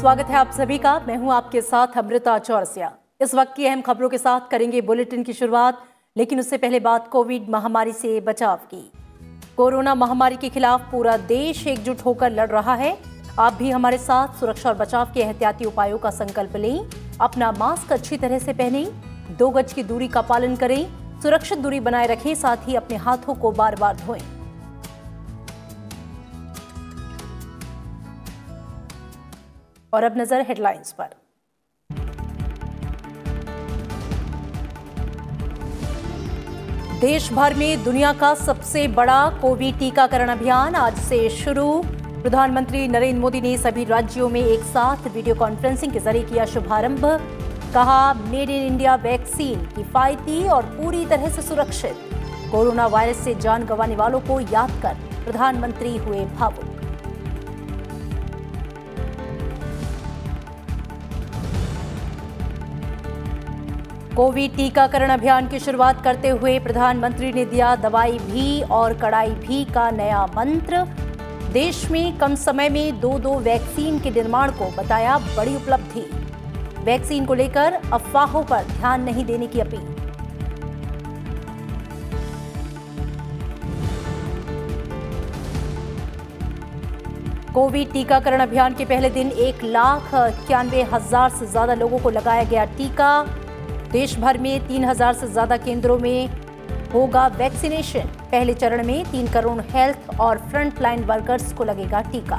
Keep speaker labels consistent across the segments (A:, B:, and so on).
A: स्वागत है आप सभी का। मैं हूं आपके साथ अमृता चौरसिया। इस वक्त की अहम खबरों के साथ करेंगे बुलेटिन की शुरुआत, लेकिन उससे पहले बात कोविड महामारी से बचाव की। कोरोना महामारी के खिलाफ पूरा देश एकजुट होकर लड़ रहा है। आप भी हमारे साथ सुरक्षा और बचाव के एहतियाती उपायों का संकल्प लें। अपना मास्क अच्छी तरह से पहनें, 2 गज की दूरी का पालन करें, सुरक्षित दूरी बनाए रखें, साथ ही अपने हाथों को बार बार धोएं। और अब नजर हेडलाइंस पर। देश भर में दुनिया का सबसे बड़ा कोविड टीकाकरण अभियान आज से शुरू। प्रधानमंत्री नरेंद्र मोदी ने सभी राज्यों में एक साथ वीडियो कॉन्फ्रेंसिंग के जरिए किया शुभारंभ। कहा, मेड इन इंडिया वैक्सीन किफायती और पूरी तरह से सुरक्षित। कोरोना वायरस से जान गंवाने वालों को याद कर प्रधानमंत्री हुए भावुक। कोविड टीकाकरण अभियान की शुरुआत करते हुए प्रधानमंत्री ने दिया दवाई भी और कड़ाई भी का नया मंत्र। देश में कम समय में 2 वैक्सीन के निर्माण को बताया बड़ी उपलब्धि। वैक्सीन को लेकर अफवाहों पर ध्यान नहीं देने की अपील। कोविड टीकाकरण अभियान के पहले दिन 1,91,000 से ज्यादा लोगों को लगाया गया टीका। देश भर में 3,000 से ज्यादा केंद्रों में होगा वैक्सीनेशन। पहले चरण में 3 करोड़ हेल्थ और फ्रंटलाइन वर्कर्स को लगेगा टीका।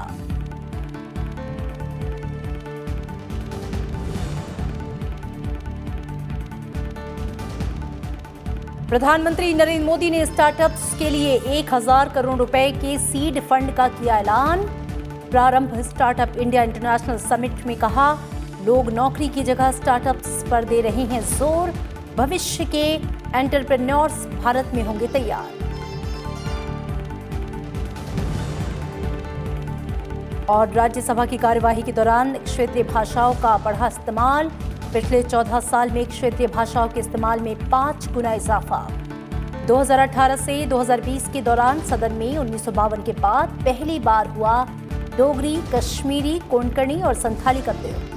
A: प्रधानमंत्री नरेंद्र मोदी ने स्टार्टअप्स के लिए 1,000 करोड़ रुपए के सीड फंड का किया ऐलान। प्रारंभ स्टार्टअप इंडिया इंटरनेशनल समिट में कहा, लोग नौकरी की जगह स्टार्टअप्स पर दे रहे हैं जोर। भविष्य के एंटरप्रेन्योर्स भारत में होंगे तैयार। और राज्यसभा की कार्यवाही के दौरान क्षेत्रीय भाषाओं का बढ़ा इस्तेमाल। पिछले 14 साल में क्षेत्रीय भाषाओं के इस्तेमाल में 5 गुना इजाफा। 2018 से 2020 के दौरान सदन में 1952 के बाद पहली बार हुआ डोगरी, कश्मीरी, कोंकणी और संथाली का प्रयोग।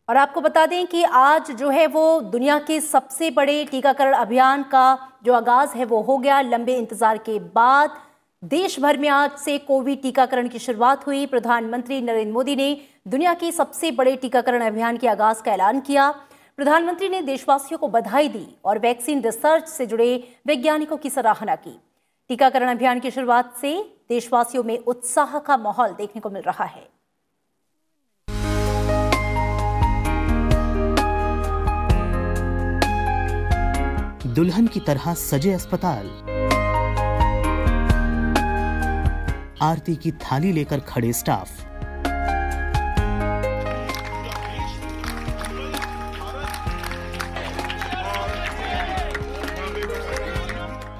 A: और आपको बता दें कि आज जो है वो दुनिया के सबसे बड़े टीकाकरण अभियान का जो आगाज है वो हो गया। लंबे इंतजार के बाद देश भर में आज से कोविड टीकाकरण की शुरुआत हुई। प्रधानमंत्री नरेंद्र मोदी ने दुनिया के सबसे बड़े टीकाकरण अभियान के आगाज का ऐलान किया। प्रधानमंत्री ने देशवासियों को बधाई दी और वैक्सीन रिसर्च से जुड़े वैज्ञानिकों की सराहना की। टीकाकरण अभियान की शुरुआत से देशवासियों में उत्साह का माहौल देखने को मिल रहा है।
B: दुल्हन की तरह सजे अस्पताल, आरती की थाली लेकर खड़े स्टाफ,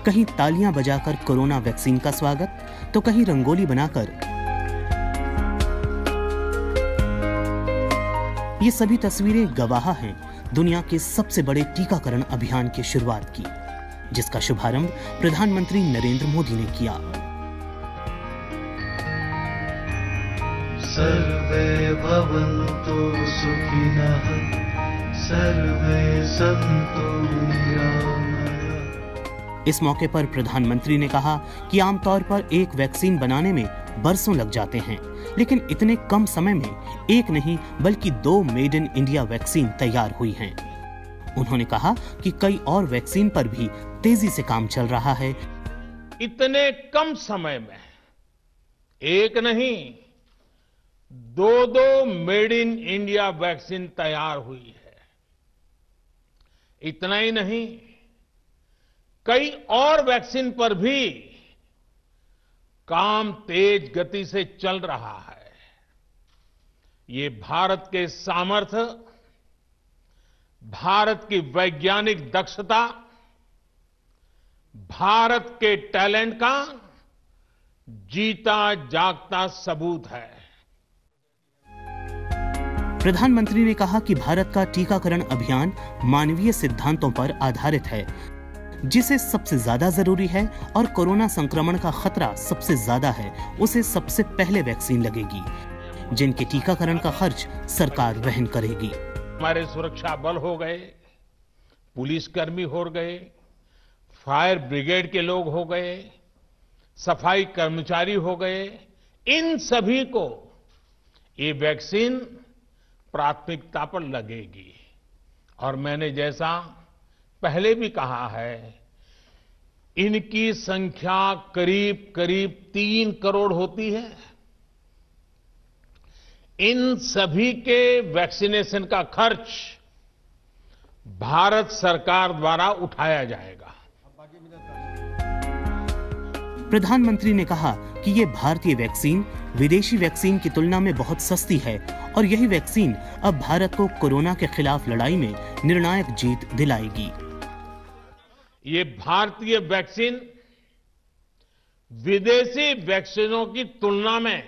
B: कहीं तालियां बजाकर कोरोना वैक्सीन का स्वागत, तो कहीं रंगोली बनाकर। ये सभी तस्वीरें गवाह हैं दुनिया के सबसे बड़े टीकाकरण अभियान की शुरुआत की, जिसका शुभारंभ प्रधानमंत्री नरेंद्र मोदी ने किया।
C: सर्वे भवन्तु सुखिनः, सर्वे सन्तु निरामयाः।
B: इस मौके पर प्रधानमंत्री ने कहा कि आमतौर पर एक वैक्सीन बनाने में बरसों लग जाते हैं, लेकिन इतने कम समय में एक नहीं बल्कि 2 मेड इन इंडिया वैक्सीन तैयार हुई हैं। उन्होंने कहा कि कई और वैक्सीन पर भी तेजी से काम चल रहा है।
D: इतने कम समय में एक नहीं 2 मेड इन इंडिया वैक्सीन तैयार हुई है। इतना ही नहीं, कई और वैक्सीन पर भी काम तेज गति से चल रहा है। ये भारत के सामर्थ्य, भारत की वैज्ञानिक दक्षता, भारत के टैलेंट का जीता जागता सबूत है।
B: प्रधानमंत्री ने कहा कि भारत का टीकाकरण अभियान मानवीय सिद्धांतों पर आधारित है। जिसे सबसे ज्यादा जरूरी है और कोरोना संक्रमण का खतरा सबसे ज्यादा है, उसे सबसे पहले वैक्सीन लगेगी, जिनके टीकाकरण का खर्च सरकार वहन करेगी।
D: हमारे सुरक्षा बल हो गए, पुलिसकर्मी हो गए, फायर ब्रिगेड के लोग हो गए, सफाई कर्मचारी हो गए, इन सभी को ये वैक्सीन प्राथमिकता पर लगेगी। और मैंने जैसा पहले भी कहा है, इनकी संख्या करीब करीब 3 करोड़ होती है। इन सभी के वैक्सीनेशन का खर्च भारत सरकार द्वारा उठाया जाएगा।
B: प्रधानमंत्री ने कहा कि ये भारतीय वैक्सीन विदेशी वैक्सीन की तुलना में बहुत सस्ती है और यही वैक्सीन अब भारत को कोरोना के खिलाफ लड़ाई में निर्णायक जीत दिलाएगी।
D: ये भारतीय वैक्सीन विदेशी वैक्सीनों की तुलना में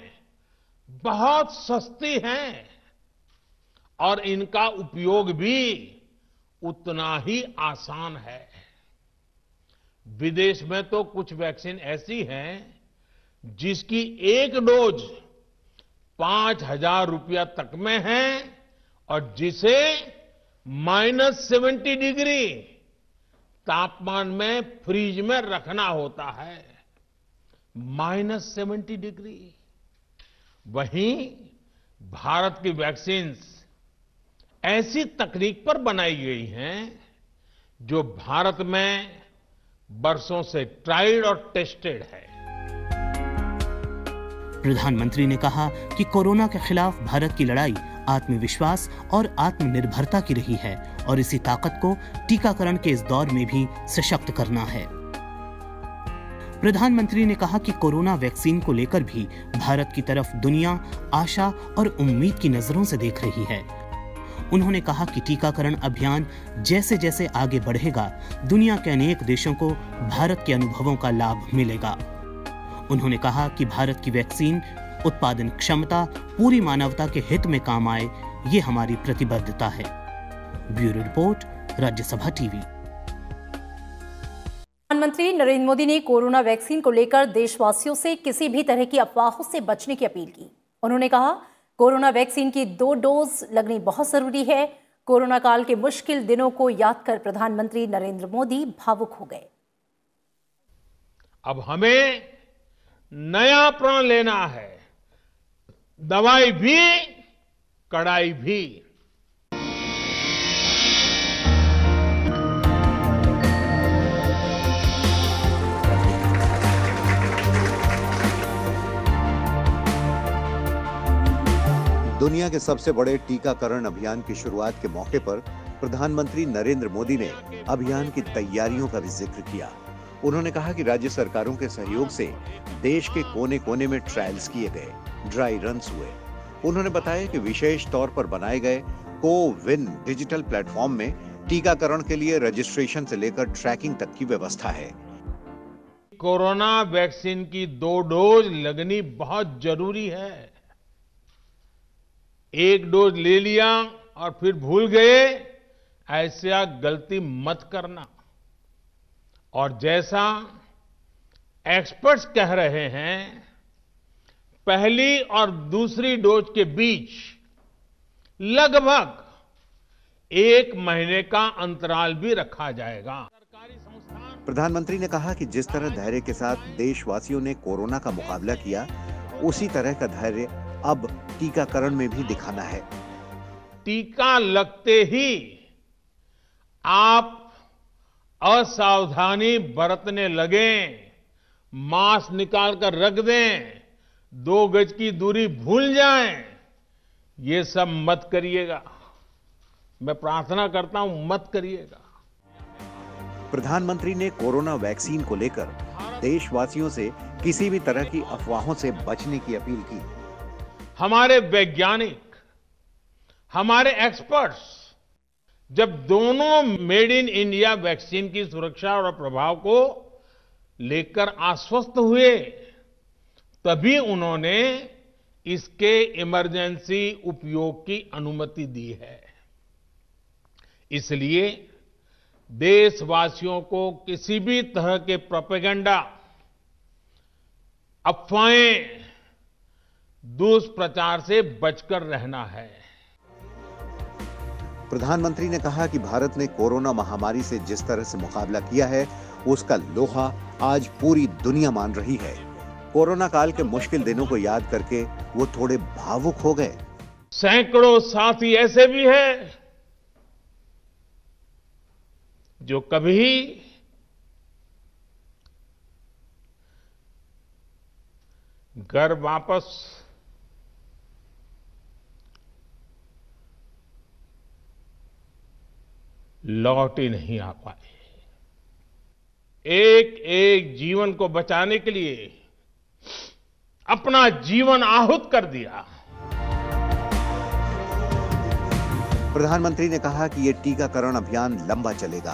D: बहुत सस्ती हैं और इनका उपयोग भी उतना ही आसान है। विदेश में तो कुछ वैक्सीन ऐसी हैं जिसकी एक डोज 5,000 रुपया तक में है और जिसे -70 डिग्री तापमान में फ्रीज में रखना होता है। -70 डिग्री। वहीं भारत की वैक्सीन्स ऐसी तकनीक पर बनाई गई हैं जो भारत में बरसों से ट्राइड और टेस्टेड है।
B: प्रधानमंत्री ने कहा कि कोरोना के खिलाफ भारत की लड़ाई आत्मविश्वास और आत्मनिर्भरता की रही है और इसी ताकत को टीकाकरण के इस दौर में भी सशक्त करना है। प्रधानमंत्री ने कहा कि कोरोना वैक्सीन को लेकर भी भारत की तरफ दुनिया आशा और उम्मीद की नजरों से देख रही है। उन्होंने कहा कि टीकाकरण अभियान जैसे जैसे आगे बढ़ेगा, दुनिया के अनेक देशों को भारत के अनुभवों का लाभ मिलेगा। उन्होंने कहा कि भारत की वैक्सीन उत्पादन क्षमता पूरी मानवता के हित में काम आए, ये हमारी प्रतिबद्धता है। Bureau report, Rajya Sabha TV.
A: प्रधानमंत्री नरेंद्र मोदी ने कोरोना वैक्सीन को लेकर देशवासियों से किसी भी तरह की अफवाहों से बचने की अपील की। उन्होंने कहा, कोरोना वैक्सीन की 2 डोज लगनी बहुत जरूरी है। कोरोना काल के मुश्किल दिनों को याद कर प्रधानमंत्री नरेंद्र मोदी भावुक हो गए।
D: अब हमें नया प्रण लेना है, दवाई भी कड़ाई भी।
E: दुनिया के सबसे बड़े टीकाकरण अभियान की शुरुआत के मौके पर प्रधानमंत्री नरेंद्र मोदी ने अभियान की तैयारियों का भी जिक्र किया। उन्होंने कहा कि राज्य सरकारों के सहयोग से देश के कोने कोने में ट्रायल्स किए गए, ड्राई रन्स हुए। उन्होंने बताया कि विशेष तौर पर बनाए गए कोविन डिजिटल प्लेटफॉर्म में टीकाकरण के लिए रजिस्ट्रेशन से लेकर ट्रैकिंग तक की व्यवस्था है।
D: कोरोना वैक्सीन की 2 डोज लगनी बहुत जरूरी है। एक डोज ले लिया और फिर भूल गए, ऐसा गलती मत करना। और जैसा एक्सपर्ट्स कह रहे हैं, पहली और दूसरी डोज के बीच लगभग 1 महीने का अंतराल भी रखा जाएगा।
E: प्रधानमंत्री ने कहा कि जिस तरह धैर्य के साथ देशवासियों ने कोरोना का मुकाबला किया, उसी तरह का धैर्य अब टीकाकरण में भी दिखाना है।
D: टीका लगते ही आप असावधानी बरतने लगें, मास्क निकाल कर रख दें, 2 गज की दूरी भूल जाएं, ये सब मत करिएगा। मैं प्रार्थना करता हूं, मत करिएगा।
E: प्रधानमंत्री ने कोरोना वैक्सीन को लेकर देशवासियों से किसी भी तरह की अफवाहों से बचने की अपील की।
D: हमारे वैज्ञानिक, हमारे एक्सपर्ट्स जब दोनों मेड इन इंडिया वैक्सीन की सुरक्षा और प्रभाव को लेकर आश्वस्त हुए, तभी उन्होंने इसके इमरजेंसी उपयोग की अनुमति दी है। इसलिए देशवासियों को किसी भी तरह के प्रोपेगेंडा, अफवाहें, दुष्प्रचार से बचकर रहना है।
E: प्रधानमंत्री ने कहा कि भारत ने कोरोना महामारी से जिस तरह से मुकाबला किया है, उसका लोहा आज पूरी दुनिया मान रही है। कोरोना काल के मुश्किल दिनों को याद करके वो थोड़े भावुक हो गए।
D: सैकड़ों साथी ऐसे भी हैं जो कभी घर वापस लौट ही नहीं आ पाए। एक एक जीवन को बचाने के लिए अपना जीवन आहूत कर दिया।
E: प्रधानमंत्री ने कहा कि ये टीकाकरण अभियान लंबा चलेगा।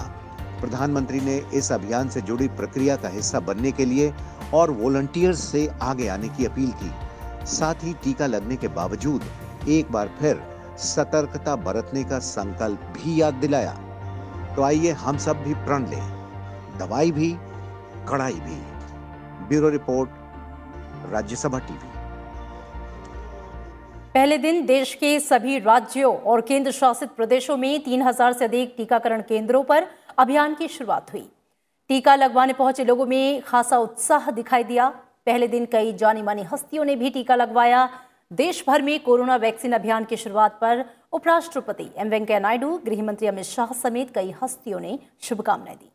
E: प्रधानमंत्री ने इस अभियान से जुड़ी प्रक्रिया का हिस्सा बनने के लिए और वॉलंटियर्स से आगे आने की अपील की। साथ ही टीका लगने के बावजूद एक बार फिर सतर्कता बरतने का संकल्प भी याद दिलाया। तो आइए हम सब भी प्रण लें, दवाई भी, कड़ाई भी। Bureau report, Rajya Sabha TV.
A: पहले दिन देश के सभी राज्यों और केंद्र शासित प्रदेशों में 3000 से अधिक टीकाकरण केंद्रों पर अभियान की शुरुआत हुई। टीका लगवाने पहुंचे लोगों में खासा उत्साह दिखाई दिया। पहले दिन कई जानी मानी हस्तियों ने भी टीका लगवाया। देश भर में कोरोना वैक्सीन अभियान की शुरुआत पर उपराष्ट्रपति एम वेंकैया नायडू, गृह मंत्री अमित शाह समेत कई हस्तियों ने शुभकामनाएं दी।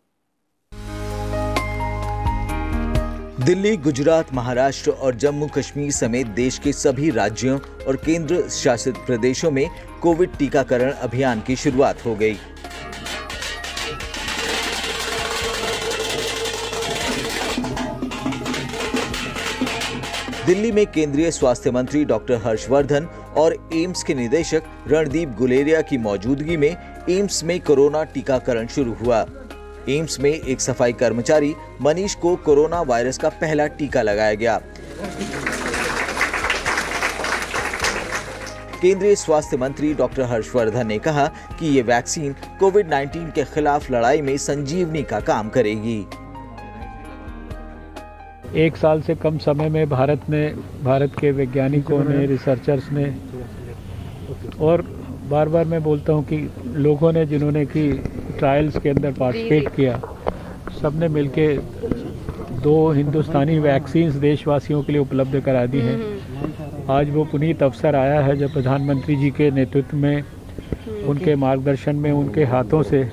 F: दिल्ली, गुजरात, महाराष्ट्र और जम्मू कश्मीर समेत देश के सभी राज्यों और केंद्र शासित प्रदेशों में कोविड टीकाकरण अभियान की शुरुआत हो गई। दिल्ली में केंद्रीय स्वास्थ्य मंत्री डॉक्टर हर्षवर्धन और एम्स के निदेशक रणदीप गुलेरिया की मौजूदगी में एम्स में कोरोना टीकाकरण शुरू हुआ। एम्स में एक सफाई कर्मचारी मनीष को कोरोना वायरस का पहला टीका लगाया गया। केंद्रीय स्वास्थ्य मंत्री डॉक्टर हर्षवर्धन ने कहा कि ये वैक्सीन कोविड-19 के खिलाफ लड़ाई में संजीवनी का काम करेगी।
G: एक साल से कम समय में भारत के वैज्ञानिकों ने, रिसर्चर्स ने, और बार बार मैं बोलता हूं कि लोगों ने जिन्होंने कि ट्रायल्स के अंदर पार्टिसिपेट किया, सबने मिलके 2 हिंदुस्तानी वैक्सीन्स देशवासियों के लिए उपलब्ध करा दी हैं। आज वो पुनीत अवसर आया है जब प्रधानमंत्री जी के नेतृत्व में, उनके मार्गदर्शन में, उनके हाथों से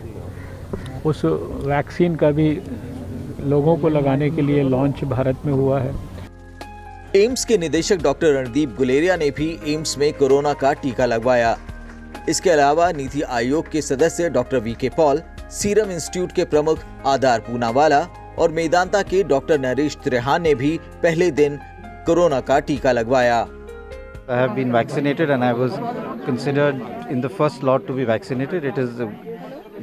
G: उस वैक्सीन का भी लोगों को लगाने के लिए लॉन्च भारत में हुआ है।
F: एम्स के निदेशक डॉक्टर रणदीप गुलेरिया ने भी एम्स में कोरोना का टीका लगवाया। इसके अलावा नीति आयोग के सदस्य doctor VK Paul, serum institute के प्रमुख आधार पूनावाला और मेदांता के डॉक्टर नरेश त्रेहान ने भी पहले दिन कोरोना का टीका लगवाया।
H: I have been vaccinated and I was considered in the first lot to be vaccinated. It is a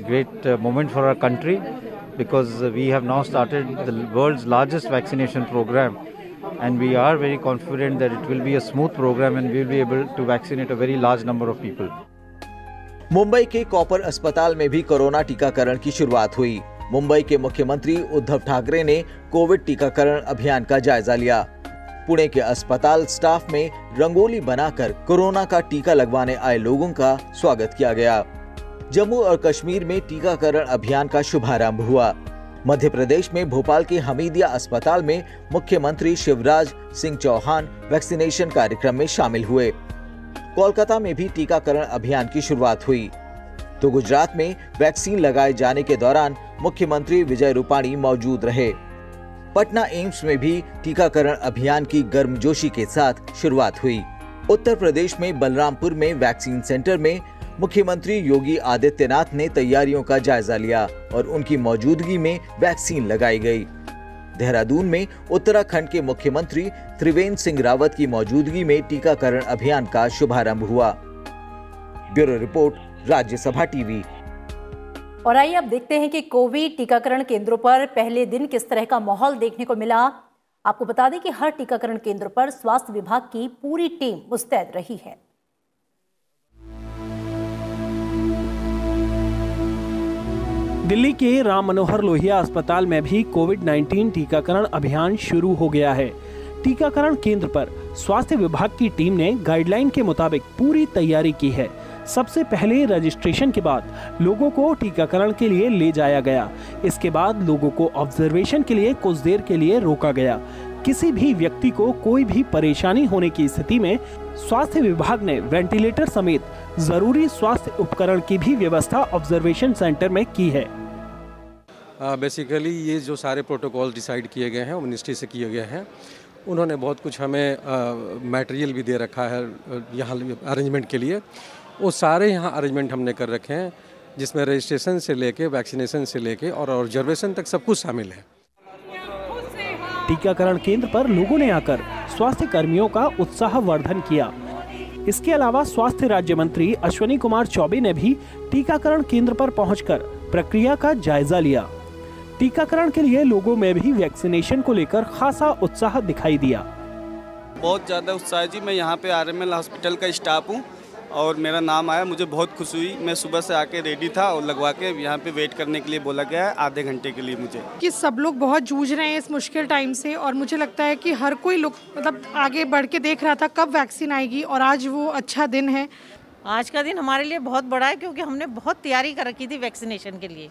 H: great moment for our country because we have now started the world's largest vaccination program and we are very confident that it will be a smooth program and we will be able to vaccinate a very large number of people.
F: Mumbai के copper अस्पताल में भी corona टीकाकरण की शुरुआत हुई। मुंबई के मुख्यमंत्री उद्धव ठाकरे ने कोविड टीकाकरण अभियान का जायजा लिया। पुणे के अस्पताल स्टाफ में रंगोली बनाकर कोरोना का टीका लगवाने आए लोगों का स्वागत किया गया। जम्मू और कश्मीर में टीकाकरण अभियान का शुभारंभ हुआ। मध्य प्रदेश में भोपाल के हमीदिया अस्पताल में मुख्यमंत्री शिवराज सिंह चौहान वैक्सीनेशन कार्यक्रम में शामिल हुए। कोलकाता में भी टीकाकरण अभियान की शुरुआत हुई। तो गुजरात में वैक्सीन लगाए जाने के दौरान मुख्यमंत्री विजय रूपाणी मौजूद रहे। पटना एम्स में भी टीकाकरण अभियान की गर्मजोशी के साथ शुरुआत हुई। उत्तर प्रदेश में बलरामपुर में वैक्सीन सेंटर में मुख्यमंत्री योगी आदित्यनाथ ने तैयारियों का जायजा लिया और उनकी मौजूदगी में वैक्सीन लगाई गई। देहरादून में उत्तराखंड के मुख्यमंत्री त्रिवेंद्र सिंह रावत की मौजूदगी में टीकाकरण अभियान का शुभारंभ हुआ। Bureau report, Rajya Sabha TV.
A: और आइए अब देखते हैं कि कोविड टीकाकरण केंद्रों पर पहले दिन किस तरह का माहौल देखने को मिला। आपको बता दें कि हर टीकाकरण केंद्र पर स्वास्थ्य विभाग की पूरी टीम मुस्तैद रही है।
I: दिल्ली के राम मनोहर लोहिया अस्पताल में भी कोविड-19 टीकाकरण अभियान शुरू हो गया है। टीकाकरण केंद्र पर स्वास्थ्य विभाग की टीम ने गाइडलाइन के मुताबिक पूरी तैयारी की है। सबसे पहले रजिस्ट्रेशन के बाद लोगों को टीकाकरण के लिए ले जाया गया। इसके बाद लोगों को ऑब्जर्वेशन के लिए कुछ देर के लिए रोका गया। किसी भी व्यक्ति को कोई भी परेशानी होने की स्थिति में स्वास्थ्य विभाग ने वेंटिलेटर समेत जरूरी स्वास्थ्य उपकरण की भी व्यवस्था ऑब्जर्वेशन सेंटर में की है।
J: बेसिकली ये जो सारे प्रोटोकॉल डिसाइड किए गए हैं वो मिनिस्ट्री से किए गए हैं। उन्होंने बहुत कुछ हमें मटेरियल भी दे रखा है यहाँ अरेंजमेंट के लिए। वो सारे यहाँ अरेंजमेंट हमने कर रखे हैं, जिसमें रजिस्ट्रेशन से लेके वैक्सीनेशन से लेके और ऑब्जर्वेशन तक सब कुछ शामिल है।
I: टीकाकरण केंद्र पर लोगों ने आकर स्वास्थ्य कर्मियों का उत्साहवर्धन किया। इसके अलावा स्वास्थ्य राज्य मंत्री अश्विनी कुमार चौबे ने भी टीकाकरण केंद्र पर पहुंचकर प्रक्रिया का जायजा लिया। टीकाकरण के लिए लोगों में भी वैक्सीनेशन को लेकर खासा उत्साह दिखाई दिया।
K: बहुत ज़्यादा उत्साह जी। मैं यहाँ पे आरएमएल हॉस्पिटल का स्टाफ हूँ और मेरा नाम आया, मुझे बहुत खुशी हुई। मैं सुबह से आके रेडी था और लगवा के यहाँ पे वेट करने के लिए बोला गया है आधे घंटे के लिए मुझे।
L: कि सब लोग बहुत जूझ रहे हैं इस मुश्किल टाइम से और मुझे लगता है कि हर कोई लोग मतलब आगे बढ़ के देख रहा था कब वैक्सीन आएगी और आज वो अच्छा दिन है।
M: आज का दिन हमारे लिए बहुत बड़ा है क्योंकि हमने बहुत तैयारी कर रखी थी वैक्सीनेशन के लिए।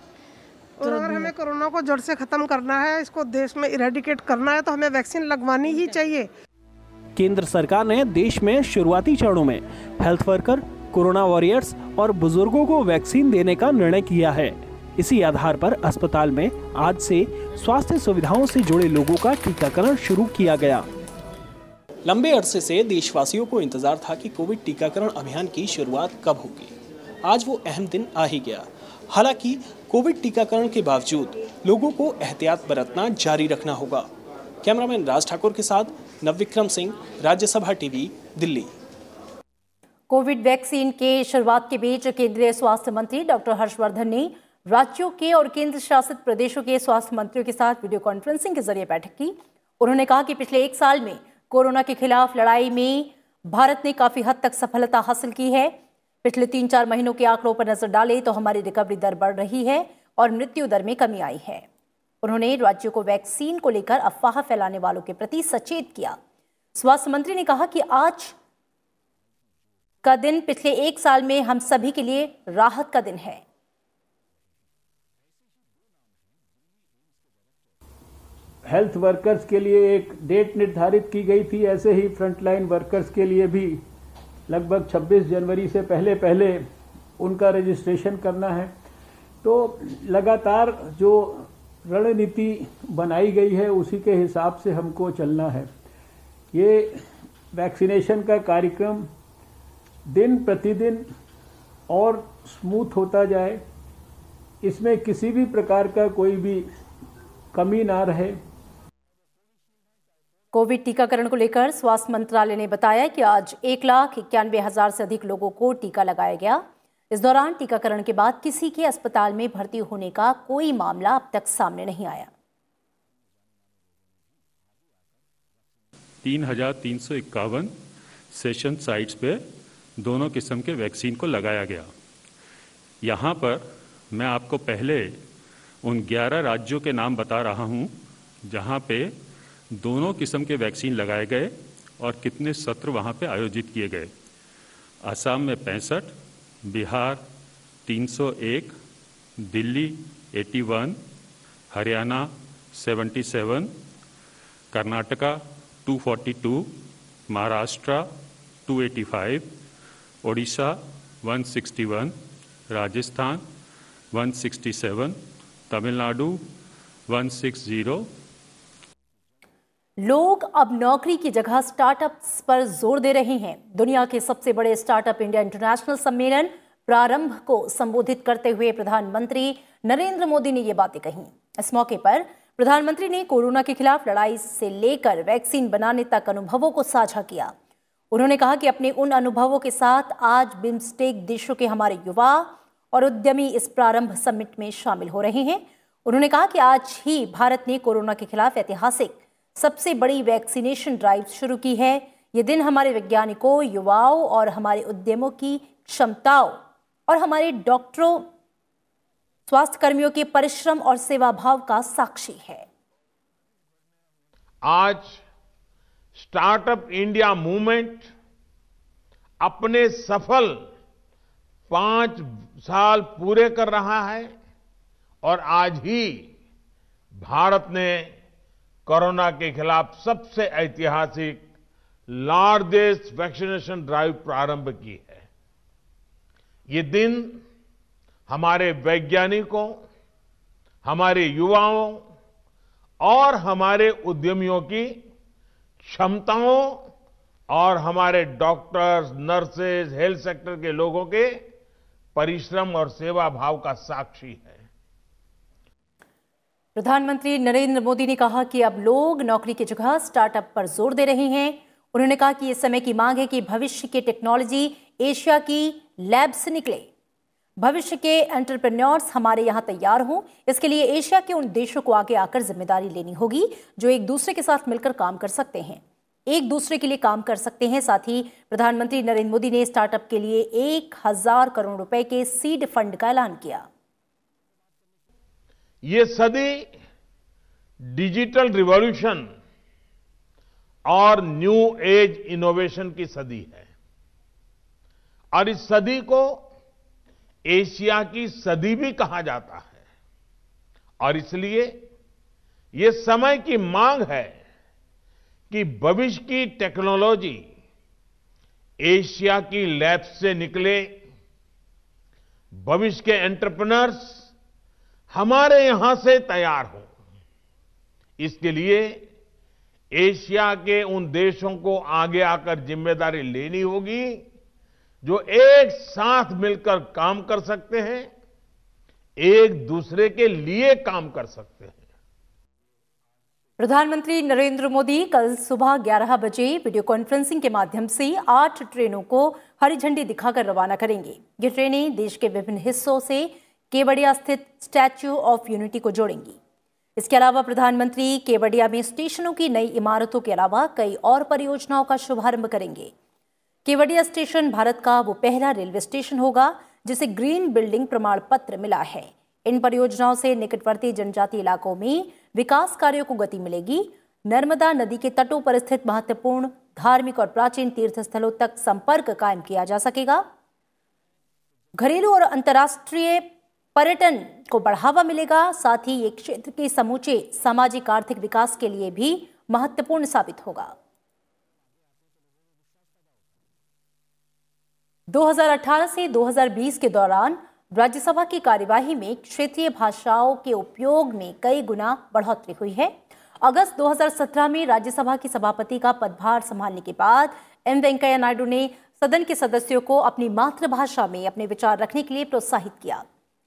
L: और अगर हमें कोरोना को जड़ से खत्म करना है, इसको देश में इरेडिकेट करना है तो हमें वैक्सीन लगवानी ही चाहिए।
I: केंद्र सरकार ने देश में शुरुआती चरणों में हेल्थ वर्कर, कोरोना वॉरियर्स और बुजुर्गों को वैक्सीन देने का निर्णय किया है। इसी आधार पर अस्पताल में आज से स्वास्थ्य सुविधाओं से जुड़े लोगों का टीकाकरण शुरू किया गया। लंबे अरसे से देशवासियों को इंतजार था कि कोविड टीकाकरण अभियान की शुरुआत कब होगी। आज वो अहम दिन आ ही गया। हालांकि कोविड टीकाकरण के बावजूद लोगों को एहतियात बरतना जारी रखना होगा। कैमरामैन राज ठाकुर के साथ Navvikram Singh, Rajya Sabha TV, Delhi.
A: Covid vaccine के शुरुआत के बीच केंद्रीय स्वास्थ्य मंत्री डॉक्टर हर्षवर्धन ने राज्यों के और केंद्र शासित प्रदेशों के स्वास्थ्य मंत्रियों के साथ वीडियो कॉन्फ्रेंसिंग के जरिए बैठक की। उन्होंने कहा कि पिछले 1 साल में कोरोना के खिलाफ लड़ाई में भारत ने काफी हद तक सफलता हासिल की है। पिछले 3-4 महीनों के आंकड़ों पर नजर डालें तो हमारी रिकवरी दर बढ़ रही है और मृत्यु दर में कमी आई है। उन्होंने राज्यों को वैक्सीन को लेकर अफवाह फैलाने वालों के प्रति सचेत किया। स्वास्थ्य मंत्री ने कहा कि आज का दिन पिछले 1 साल में हम सभी के लिए राहत का दिन है।
G: हेल्थ वर्कर्स के लिए एक डेट निर्धारित की गई थी, ऐसे ही फ्रंटलाइन वर्कर्स के लिए भी लगभग 26 जनवरी से पहले उनका रजिस्ट्रेशन करना है। तो लगातार जो रणनीति बनाई गई है उसी के हिसाब से हमको चलना है। ये वैक्सीनेशन का कार्यक्रम दिन प्रतिदिन और स्मूथ होता जाए, इसमें किसी भी प्रकार का कोई भी कमी ना रहे।
A: कोविड टीकाकरण को लेकर स्वास्थ्य मंत्रालय ने बताया कि आज 1,91,000 से अधिक लोगों को टीका लगाया गया। इस दौरान टीकाकरण के बाद किसी के अस्पताल में भर्ती होने का कोई मामला अब तक सामने नहीं आया।
N: 3,351 सेशन साइट्स पे दोनों किस्म के वैक्सीन को लगाया गया। यहाँ पर मैं आपको पहले उन 11 राज्यों के नाम बता रहा हूँ जहाँ पे दोनों किस्म के वैक्सीन लगाए गए और कितने सत्र वहाँ पे आयोजित किए गए। असम में 65, बिहार 301, दिल्ली 81, हरियाणा 77, कर्नाटका 242, महाराष्ट्र 285, ओडिशा 161, राजस्थान 167, तमिलनाडु 160।
A: लोग अब नौकरी की जगह स्टार्टअप्स पर जोर दे रहे हैं। दुनिया के सबसे बड़े स्टार्टअप इंडिया इंटरनेशनल सम्मेलन प्रारंभ को संबोधित करते हुए प्रधानमंत्री नरेंद्र मोदी ने ये बातें कही। इस मौके पर प्रधानमंत्री ने कोरोना के खिलाफ लड़ाई से लेकर वैक्सीन बनाने तक अनुभवों को साझा किया। उन्होंने कहा कि अपने उन अनुभवों के साथ आज बिम्स्टेक देशों के हमारे युवा और उद्यमी इस प्रारंभ समिट में शामिल हो रहे हैं। उन्होंने कहा कि आज ही भारत ने कोरोना के खिलाफ ऐतिहासिक सबसे बड़ी वैक्सीनेशन ड्राइव शुरू की है। ये दिन हमारे वैज्ञानिकों, युवाओं और हमारे उद्यमों की क्षमताओं और हमारे डॉक्टरों स्वास्थ्य कर्मियों के परिश्रम और सेवा भाव का साक्षी है।
D: आज स्टार्टअप इंडिया मूवमेंट अपने सफल 5 साल पूरे कर रहा है और आज ही भारत ने कोरोना के खिलाफ सबसे ऐतिहासिक लार्जेस्ट वैक्सीनेशन ड्राइव प्रारंभ की है। ये दिन हमारे वैज्ञानिकों, हमारे युवाओं और हमारे उद्यमियों की क्षमताओं और हमारे डॉक्टर्स, नर्सेज, हेल्थ सेक्टर के लोगों के परिश्रम और सेवा भाव का साक्षी है।
A: प्रधानमंत्री नरेंद्र मोदी ने कहा कि अब लोग नौकरी की जगह स्टार्टअप पर जोर दे रहे हैं। उन्होंने कहा कि इस समय की मांग है कि भविष्य की टेक्नोलॉजी एशिया की लैब से निकले। भविष्य के एंटरप्रेन्योर्स हमारे यहाँ तैयार हों। इसके लिए एशिया के उन देशों को आगे आकर जिम्मेदारी लेनी होगी जो एक दूसरे के साथ मिलकर काम कर सकते हैं, एक दूसरे के लिए काम कर सकते हैं। साथ ही प्रधानमंत्री नरेंद्र मोदी ने स्टार्टअप के लिए 1000 करोड़ रुपए के सीड फंड का ऐलान किया।
D: ये सदी डिजिटल रिवॉल्यूशन और न्यू एज इनोवेशन की सदी है और इस सदी को एशिया की सदी भी कहा जाता है और इसलिए ये समय की मांग है कि भविष्य की टेक्नोलॉजी एशिया की लैब से निकले। भविष्य के एंटरप्रेन्योर्स हमारे यहां से तैयार हों। इसके लिए एशिया के उन देशों को आगे आकर जिम्मेदारी लेनी होगी जो एक साथ मिलकर काम कर सकते हैं, एक दूसरे के लिए काम कर सकते हैं।
A: प्रधानमंत्री नरेंद्र मोदी कल सुबह 11 बजे वीडियो कॉन्फ्रेंसिंग के माध्यम से 8 ट्रेनों को हरी झंडी दिखाकर रवाना करेंगे। ये ट्रेनें देश के विभिन्न हिस्सों से केवड़िया स्थित स्टैच्यू ऑफ यूनिटी को जोड़ेंगी। इसके अलावा प्रधानमंत्री केवड़िया में स्टेशनों की नई इमारतों के अलावा कई और परियोजनाओं का शुभारंभ करेंगे। केवड़िया स्टेशन भारत का वो पहला रेलवे स्टेशन होगा जिसे ग्रीन बिल्डिंग प्रमाण पत्र मिला है। इन परियोजनाओं से निकटवर्ती जनजातीय इलाकों में विकास कार्यों को गति मिलेगी। नर्मदा नदी के तटों पर स्थित महत्वपूर्ण धार्मिक और प्राचीन तीर्थ स्थलों तक संपर्क कायम किया जा सकेगा। घरेलू और अंतर्राष्ट्रीय पर्यटन को बढ़ावा मिलेगा। साथ ही ये क्षेत्र के समूचे सामाजिक आर्थिक विकास के लिए भी महत्वपूर्ण साबित होगा। 2018 से 2020 के दौरान राज्यसभा की कार्यवाही में क्षेत्रीय भाषाओं के उपयोग में कई गुना बढ़ोतरी हुई है। अगस्त 2017 में राज्यसभा की सभापति का पदभार संभालने के बाद एम वेंकैया नायडू ने सदन के सदस्यों को अपनी मातृभाषा में अपने विचार रखने के लिए प्रोत्साहित किया।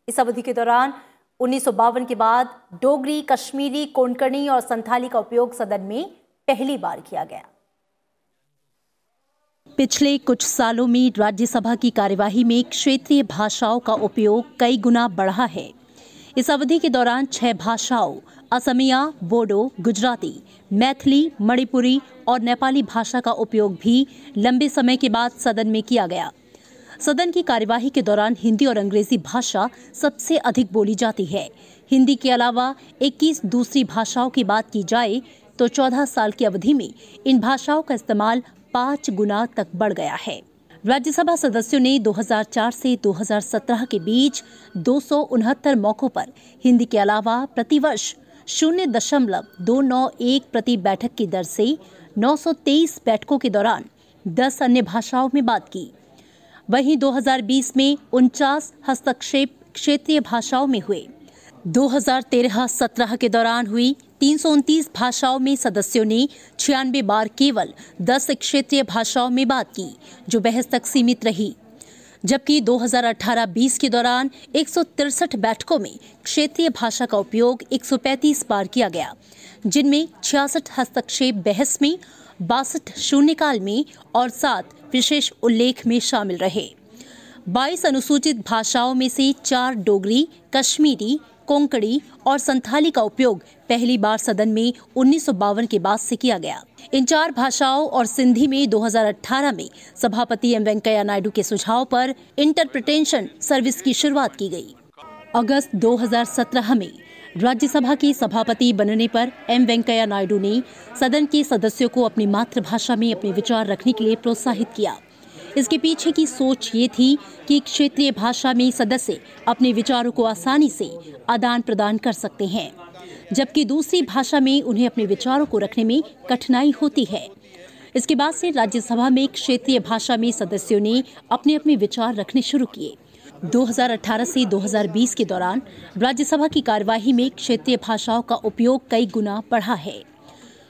A: इस अवधि के दौरान 1952 के बाद डोगरी, कश्मीरी, कोंकणी और संथाली का उपयोग सदन में पहली बार किया गया। पिछले कुछ सालों में राज्यसभा की कार्यवाही में क्षेत्रीय भाषाओं का उपयोग कई गुना बढ़ा है। इस अवधि के दौरान 6 भाषाओं असमिया, बोडो, गुजराती, मैथिली, मणिपुरी और नेपाली भाषा का उपयोग भी लंबे समय के बाद सदन में किया गया। सदन की कार्यवाही के दौरान हिंदी और अंग्रेजी भाषा सबसे अधिक बोली जाती है। हिंदी के अलावा 21 दूसरी भाषाओं की बात की जाए तो 14 साल की अवधि में इन भाषाओं का इस्तेमाल 5 गुना तक बढ़ गया है। राज्यसभा सदस्यों ने 2004 से 2017 के बीच 269 मौकों पर हिंदी के अलावा प्रतिवर्ष 0.291 प्रति बैठक की दर से 923 बैठकों के दौरान 10 अन्य भाषाओं में बात की। वहीं 2020 में 49 हस्तक्षेप क्षेत्रीय भाषाओं में हुए। 2013-17 के दौरान हुई 329 भाषाओं में सदस्यों ने 96 बार केवल 10 क्षेत्रीय भाषाओं में बात की, जो बहस तक सीमित रही। जबकि 2018-20 के दौरान 163 बैठकों में क्षेत्रीय भाषा का उपयोग 135 बार किया गया, जिनमें 66 हस्तक्षेप बहस में, 62 शून्यकाल में और 7 विशेष उल्लेख में शामिल रहे। 22 अनुसूचित भाषाओं में से 4 डोगरी, कश्मीरी, कोंकणी और संथाली का उपयोग पहली बार सदन में 1952 के बाद से किया गया। इन 4 भाषाओं और सिंधी में 2018 में सभापति एम वेंकैया नायडू के सुझाव पर इंटरप्रिटेशन सर्विस की शुरुआत की गई। अगस्त 2017 में राज्यसभा के सभापति बनने पर एम वेंकैया नायडू ने सदन के सदस्यों को अपनी मातृभाषा में अपने विचार रखने के लिए प्रोत्साहित किया। इसके पीछे की सोच ये थी कि क्षेत्रीय भाषा में सदस्य अपने विचारों को आसानी से आदान प्रदान कर सकते हैं, जबकि दूसरी भाषा में उन्हें अपने विचारों को रखने में कठिनाई होती है। इसके बाद से राज्यसभा में क्षेत्रीय भाषा में सदस्यों ने अपने अपने विचार रखने शुरू किए। 2018 से 2020 के दौरान राज्यसभा की कार्यवाही में क्षेत्रीय भाषाओं का उपयोग कई गुना बढ़ा है।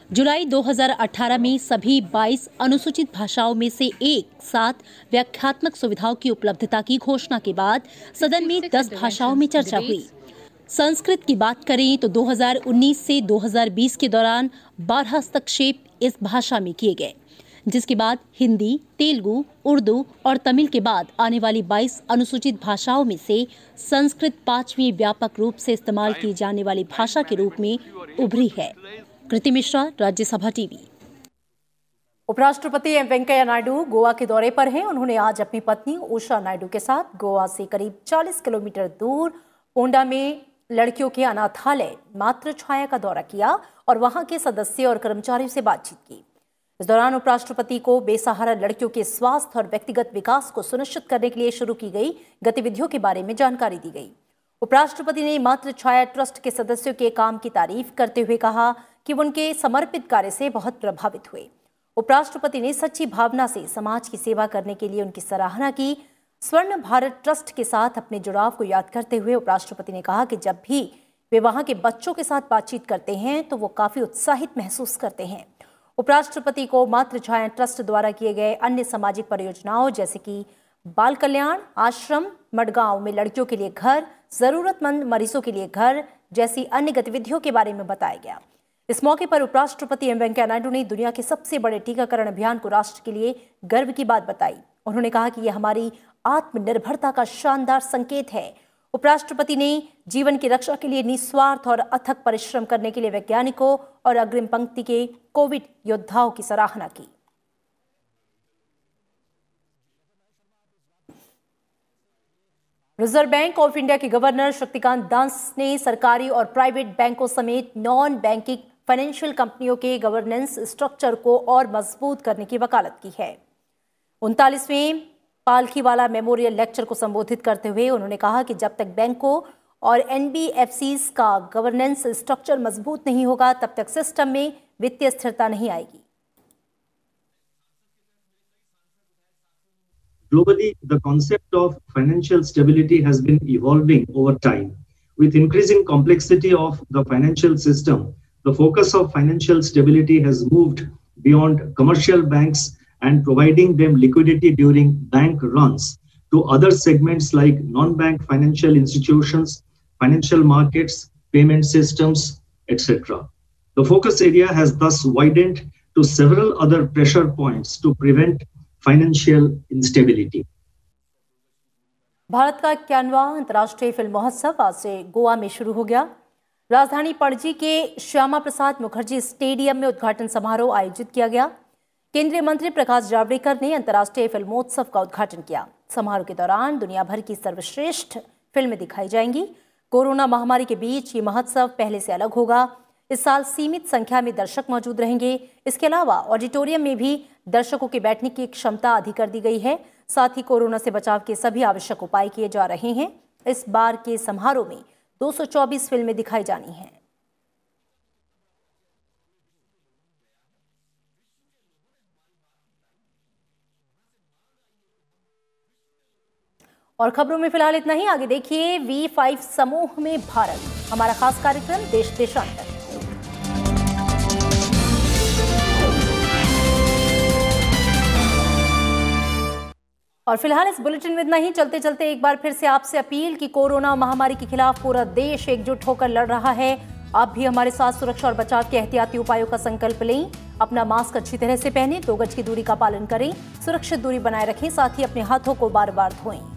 A: जुलाई 2018 में सभी 22 अनुसूचित भाषाओं में से एक साथ व्याख्यात्मक सुविधाओं की उपलब्धता की घोषणा के बाद सदन में 10 भाषाओं में चर्चा हुई। संस्कृत की बात करें तो 2019 से 2020 के दौरान 12 हस्तक्षेप इस भाषा में किए गए, जिसके बाद हिंदी, तेलुगु, उर्दू और तमिल के बाद आने वाली 22 अनुसूचित भाषाओं में से संस्कृत 5वीं व्यापक रूप से इस्तेमाल की जाने वाली भाषा के रूप में उभरी है। कृति मिश्रा, राज्यसभा टीवी। उपराष्ट्रपति एम वेंकैया नायडू गोवा के दौरे पर हैं। उन्होंने आज अपनी पत्नी उषा नायडू के साथ गोवा से करीब 40 किलोमीटर दूर पोंडा में लड़कियों के अनाथालय मातृछाया का दौरा किया और वहां के सदस्य और कर्मचारियों से बातचीत की। इस दौरान उपराष्ट्रपति को बेसहारा लड़कियों के स्वास्थ्य और व्यक्तिगत विकास को सुनिश्चित करने के लिए शुरू की गई गतिविधियों के बारे में जानकारी दी गई। उपराष्ट्रपति ने मातृछाया ट्रस्ट के सदस्यों के काम की तारीफ करते हुए कहा कि वो उनके समर्पित कार्य से बहुत प्रभावित हुए। उपराष्ट्रपति ने सच्ची भावना से समाज की सेवा करने के लिए उनकी सराहना की। स्वर्ण भारत ट्रस्ट के साथ अपने जुड़ाव को याद करते हुए उपराष्ट्रपति ने कहा कि जब भी वे वहां के बच्चों के साथ बातचीत करते हैं तो वो काफी उत्साहित महसूस करते हैं। उपराष्ट्रपति को मातृछाया ट्रस्ट द्वारा किए गए अन्य सामाजिक परियोजनाओं जैसे कि बाल कल्याण आश्रम, मडगांव में लड़कियों के लिए घर, जरूरतमंद मरीजों के लिए घर जैसी अन्य गतिविधियों के बारे में बताया गया। इस मौके पर उपराष्ट्रपति एम वेंकैया नायडू ने दुनिया के सबसे बड़े टीकाकरण अभियान को राष्ट्र के लिए गर्व की बात बताई। उन्होंने कहा कि यह हमारी आत्मनिर्भरता का शानदार संकेत है। उपराष्ट्रपति ने जीवन की रक्षा के लिए निस्वार्थ और अथक परिश्रम करने के लिए वैज्ञानिकों और अग्रिम पंक्ति के कोविड योद्धाओं की सराहना की। रिजर्व बैंक ऑफ इंडिया के गवर्नर शक्तिकांत दास ने सरकारी और प्राइवेट बैंकों समेत नॉन बैंकिंग फाइनेंशियल कंपनियों के गवर्नेंस स्ट्रक्चर को और मजबूत करने की वकालत की है। 39वें पालखीवाला मेमोरियल लेक्चर को संबोधित करते हुए उन्होंने कहा कि जब तक बैंकों और एनबीएफसीज का गवर्नेंस स्ट्रक्चर मजबूत नहीं होगा तब तक सिस्टम में वित्तीय स्थिरता नहीं आएगी।
O: Globally, the concept of financial stability has been evolving over time. With increasing complexity of the financial system, the focus of financial stability has moved beyond commercial banks and providing them liquidity during bank runs to other segments like non-bank financial institutions, financial markets, payment systems, etc. The focus area has thus widened to several other pressure points to prevent financial instability.
A: Bharat का 91वां अंतर्राष्ट्रीय film महोत्सव आज से गोवा में शुरू हो गया। राजधानी पणजी के श्यामा प्रसाद मुखर्जी स्टेडियम में उद्घाटन समारोह आयोजित किया गया। केंद्रीय मंत्री प्रकाश जावड़ेकर ने अंतर्राष्ट्रीय फिल्मोत्सव का उद्घाटन किया। समारोह के दौरान दुनिया भर की सर्वश्रेष्ठ फिल्में दिखाई जाएंगी। कोरोना महामारी के बीच ये महोत्सव पहले से अलग होगा। इस साल सीमित संख्या में दर्शक मौजूद रहेंगे। इसके अलावा ऑडिटोरियम में भी दर्शकों के बैठने की क्षमता अधिक कर दी गई है। साथ ही कोरोना से बचाव के सभी आवश्यक उपाय किए जा रहे हैं। इस बार के समारोह में 224 फिल्में दिखाई जानी हैं। और खबरों में फिलहाल इतना ही। आगे देखिए V5 समूह में भारत, हमारा खास कार्यक्रम देश देशांतर। और फिलहाल इस बुलेटिन में इतना ही। चलते चलते एक बार फिर से आपसे अपील कि कोरोना महामारी के खिलाफ पूरा देश एकजुट होकर लड़ रहा है। आप भी हमारे साथ सुरक्षा और बचाव के एहतियाती उपायों का संकल्प लें। अपना मास्क अच्छी तरह से पहनें, 2 गज की दूरी का पालन करें, सुरक्षित दूरी बनाए रखें, साथ ही अपने हाथों को बार बार धोएं।